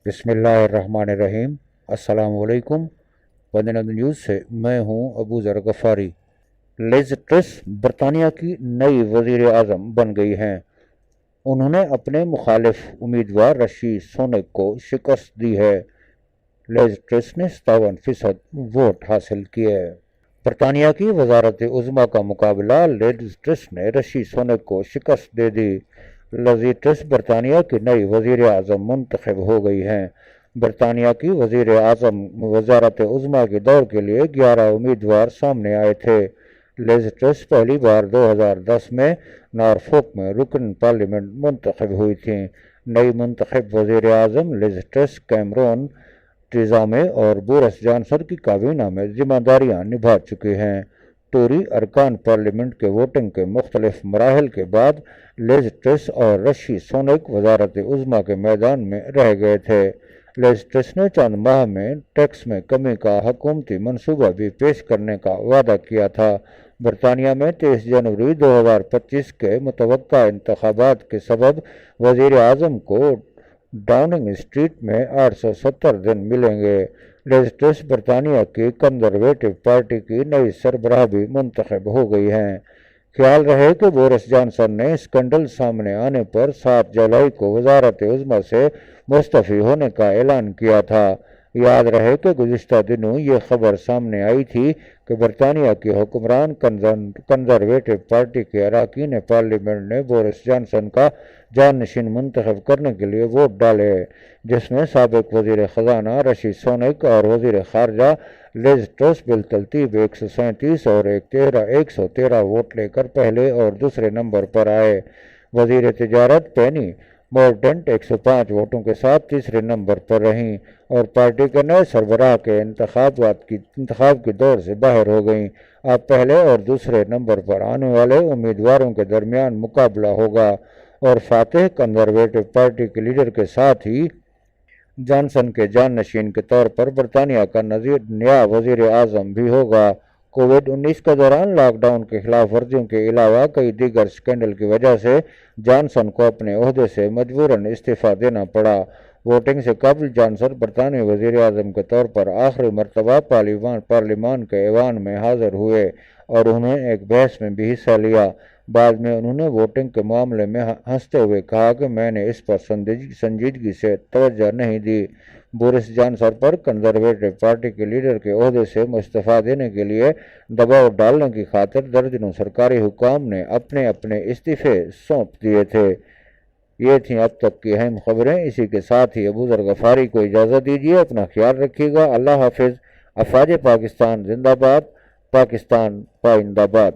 بسم اللہ الرحمن الرحیم۔ السلام علیکم۔ وطن نیوز سے میں ہوں ابو ذر غفاری۔ لیز ٹرس برطانیہ کی نئی وزیر اعظم بن گئی ہیں۔ انہوں نے اپنے مخالف امیدوار رشی سونک کو شکست دی ہے۔ لیز ٹرس نے 57% ووٹ حاصل کیے۔ برطانیہ کی وزارت عظمیٰ کا مقابلہ لیز ٹرس نے رشی سونک کو شکست دے دی۔ لیز ٹرس برطانیہ کی نئی وزیر اعظم منتخب ہو گئی ہیں۔ برطانیہ کی وزیر اعظم وزارت عظمیٰ کے دور کے لیے 11 امیدوار سامنے آئے تھے۔ لیز ٹرس پہلی بار 2010 میں نارفولک میں رکن پارلیمنٹ منتخب ہوئی تھیں۔ نئی منتخب وزیر اعظم لیز ٹرس کیمرون، ٹریزا مے اور بورس جانسن کی کابینہ میں ذمہ داریاں نبھا چکے ہیں۔ ٹوری ارکان پارلیمنٹ کے ووٹنگ کے مختلف مراحل کے بعد لیز ٹرس اور رشی سونک وزارت عظمیٰ کے میدان میں رہ گئے تھے۔ لیز ٹرس نے چند ماہ میں ٹیکس میں کمی کا حکومتی منصوبہ بھی پیش کرنے کا وعدہ کیا تھا۔ برطانیہ میں 23 جنوری 2025 کے متوقع انتخابات کے سبب وزیر اعظم کو ڈاؤننگ اسٹریٹ میں 870 دن ملیں گے۔ لیز ٹرس برطانیہ کی کنزرویٹو پارٹی کی نئی سربراہ بھی منتخب ہو گئی ہیں۔ خیال رہے کہ بورس جانسن نے اسکینڈل سامنے آنے پر 7 جولائی کو وزارت عظمیٰ سے مستعفی ہونے کا اعلان کیا تھا۔ یاد رہے کہ گزشتہ دنوں یہ خبر سامنے آئی تھی کہ برطانیہ کی حکمران کنزرویٹو پارٹی کے اراکین پارلیمنٹ نے بورس جانسن کا جانشین منتخب کرنے کے لیے ووٹ ڈالے، جس میں سابق وزیر خزانہ رشی سونک اور وزیر خارجہ لیز ٹرس بالترتیب 137 اور 113 ووٹ لے کر پہلے اور دوسرے نمبر پر آئے۔ وزیر تجارت پینی مورڈنٹ 105 ووٹوں کے ساتھ تیسرے نمبر پر رہیں اور پارٹی کے نئے سربراہ کے انتخاب کی دوڑ سے باہر ہو گئیں۔ اب پہلے اور دوسرے نمبر پر آنے والے امیدواروں کے درمیان مقابلہ ہوگا اور فاتح کنزرویٹو پارٹی کے لیڈر کے ساتھ ہی جانسن کے جانشین کے طور پر برطانیہ کا نیا وزیر اعظم بھی ہوگا۔ کووڈ-19 کے دوران لاک ڈاؤن کی خلاف ورزیوں کے علاوہ کئی دیگر اسکینڈل کی وجہ سے جانسن کو اپنے عہدے سے مجبوراً استعفیٰ دینا پڑا۔ ووٹنگ سے قبل جانسن برطانوی وزیر اعظم کے طور پر آخری مرتبہ پارلیمان کے ایوان میں حاضر ہوئے اور انہوں نے ایک بحث میں بھی حصہ لیا۔ بعد میں انہوں نے ووٹنگ کے معاملے میں ہنستے ہوئے کہا کہ میں نے اس پر سنجیدگی سے توجہ نہیں دی۔ بورس جانسن پر کنزرویٹو پارٹی کے لیڈر کے عہدے سے استعفیٰ دینے کے لیے دباؤ ڈالنے کی خاطر درجنوں سرکاری حکام نے اپنے استعفے سونپ دیے تھے۔ یہ تھیں اب تک کی اہم خبریں۔ اسی کے ساتھ ہی ابو ذر غفاری کو اجازت دیجیے۔ اپنا خیال رکھیے گا۔ اللہ حافظ۔ افواج پاکستان زندہ باد۔ پاکستان پائندہ باد۔